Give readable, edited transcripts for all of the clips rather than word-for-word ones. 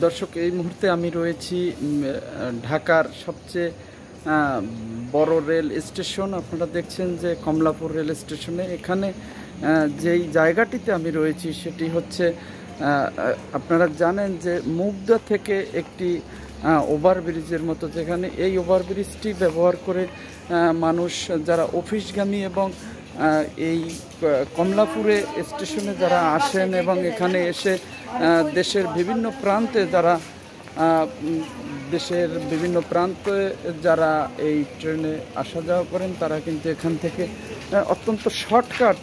দর্শক, এই মুহূর্তে আমি রয়েছি ঢাকার সবচেয়ে বড় রেল স্টেশন। আপনারা দেখছেন যে কমলাপুর রেল স্টেশনে এখানে যেই জায়গাটিতে আমি রয়েছি সেটি হচ্ছে, আপনারা জানেন যে মুগদা থেকে একটি ওভারব্রিজের মতো, যেখানে এই ওভারব্রিজটি ব্যবহার করে মানুষ যারা অফিসগামী এবং এই কমলাপুরে স্টেশনে যারা আসেন এবং এখানে এসে দেশের বিভিন্ন প্রান্তে যারা এই ট্রেনে আসা যাওয়া করেন, তারা কিন্তু এখান থেকে অত্যন্ত শর্টকাট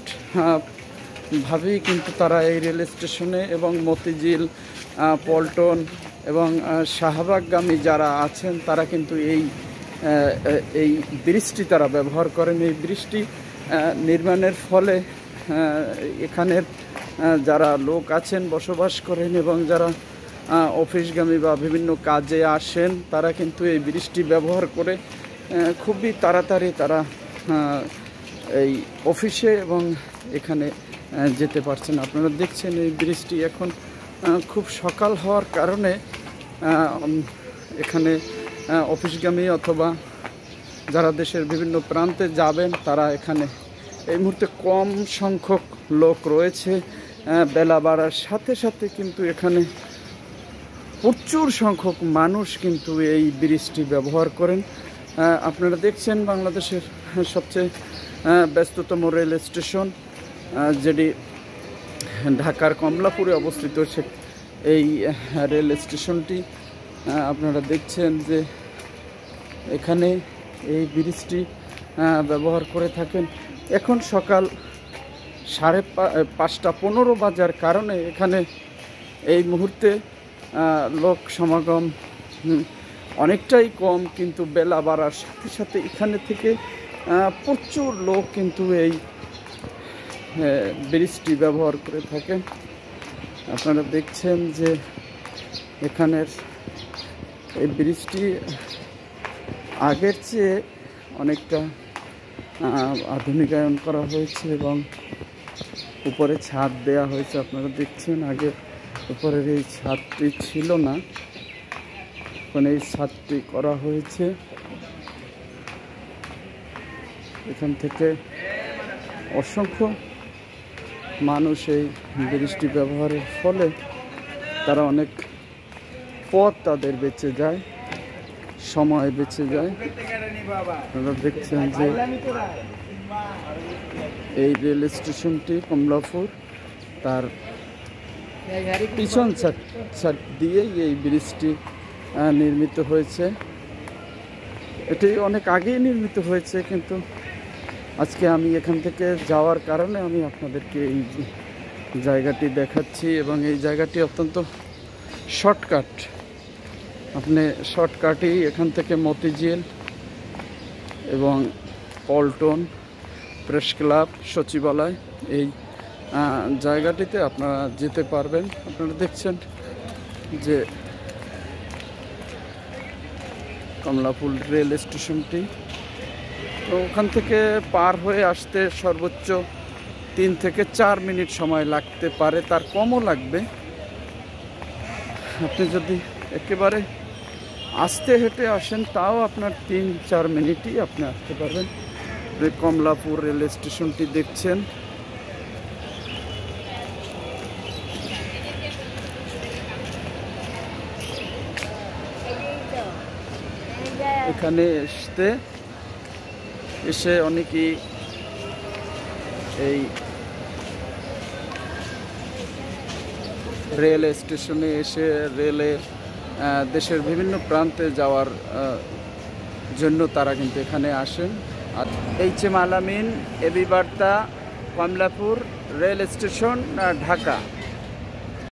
ভাবেই কিন্তু তারা এই রেল স্টেশনে এবং মতিঝিল, পল্টন এবং শাহবাগগামী যারা আছেন তারা কিন্তু এই ব্রিজটি তারা ব্যবহার করেন। এই ব্রিজটি নির্মাণের ফলে এখানের যারা লোক আছেন, বসবাস করেন এবং যারা অফিসগামী বা বিভিন্ন কাজে আসেন, তারা কিন্তু এই ব্রিজটি ব্যবহার করে খুবই তাড়াতাড়ি তারা এই অফিসে এবং এখানে যেতে পারছেন। আপনারা দেখছেন এই ব্রিজটি এখন খুব সকাল হওয়ার কারণে এখানে অফিসগামী অথবা যারা দেশের বিভিন্ন প্রান্তে যাবেন তারা এখানে এই মুহূর্তে কম সংখ্যক লোক রয়েছে। বেলা বাড়ার সাথে সাথে কিন্তু এখানে প্রচুর সংখ্যক মানুষ কিন্তু এই ব্রিজটি ব্যবহার করেন। আপনারা দেখছেন বাংলাদেশের সবচেয়ে ব্যস্ততম রেল স্টেশন, যেটি ঢাকার কমলাপুরে অবস্থিত। এই রেল স্টেশনটি আপনারা দেখছেন যে এখানে এই ব্রিজটি ব্যবহার করে থাকেন। এখন সকাল 5:15 বাজার কারণে এখানে এই মুহূর্তে লোক সমাগম অনেকটাই কম, কিন্তু বেলা বাড়ার সাথে সাথে এখানে থেকে প্রচুর লোক কিন্তু এই ব্রিজটি ব্যবহার করে থাকেন। আপনারা দেখছেন যে এখানের এই ব্রিজটি আগের চেয়ে অনেকটা আধুনিকায়ন করা হয়েছে এবং উপরে ছাদ দেয়া হয়েছে। আপনারা দেখছেন আগে উপরের এই ছাদটি ছিল না, এখন এই ছাদটি করা হয়েছে। এখান থেকে অসংখ্য মানুষ এই ব্রিজটি ব্যবহারের ফলে তারা অনেক পথ তাদের বেঁচে যায়, সময় বেঁচে যায়। আপনারা দেখছেন যে এই রেল স্টেশনটি কমলাপুর, তার পিছন সাইড দিয়েই এই ব্রিজটি নির্মিত হয়েছে। এটি অনেক আগেই নির্মিত হয়েছে, কিন্তু আজকে আমি এখান থেকে যাওয়ার কারণে আমি আপনাদেরকে এই জায়গাটি দেখাচ্ছি এবং এই জায়গাটি অত্যন্ত শর্টকাট। আপনি শর্টকাটেই এখান থেকে মতিঝিল এবং পল্টন, প্রেস ক্লাব, সচিবালয় এই জায়গাটিতে আপনারা যেতে পারবেন। আপনারা দেখছেন যে কমলাপুর রেল স্টেশনটি, তো ওখান থেকে পার হয়ে আসতে সর্বোচ্চ 3 থেকে 4 মিনিট সময় লাগতে পারে, তার কমও লাগবে। আপনি যদি একেবারে আস্তে হেঁটে আসেন তাও আপনার 3-4 মিনিটই আপনি আসতে পারবেন। কমলাপুর রেল স্টেশনটি দেখছেন। এখানে এসে অনেকেই এই রেল স্টেশনে এসে দেশের বিভিন্ন প্রান্তে যাওয়ার জন্য তারা কিন্তু এখানে আসেন। আর এইচ এম আলামিন, এবি বার্তা, কমলাপুর রেল স্টেশন, ঢাকা।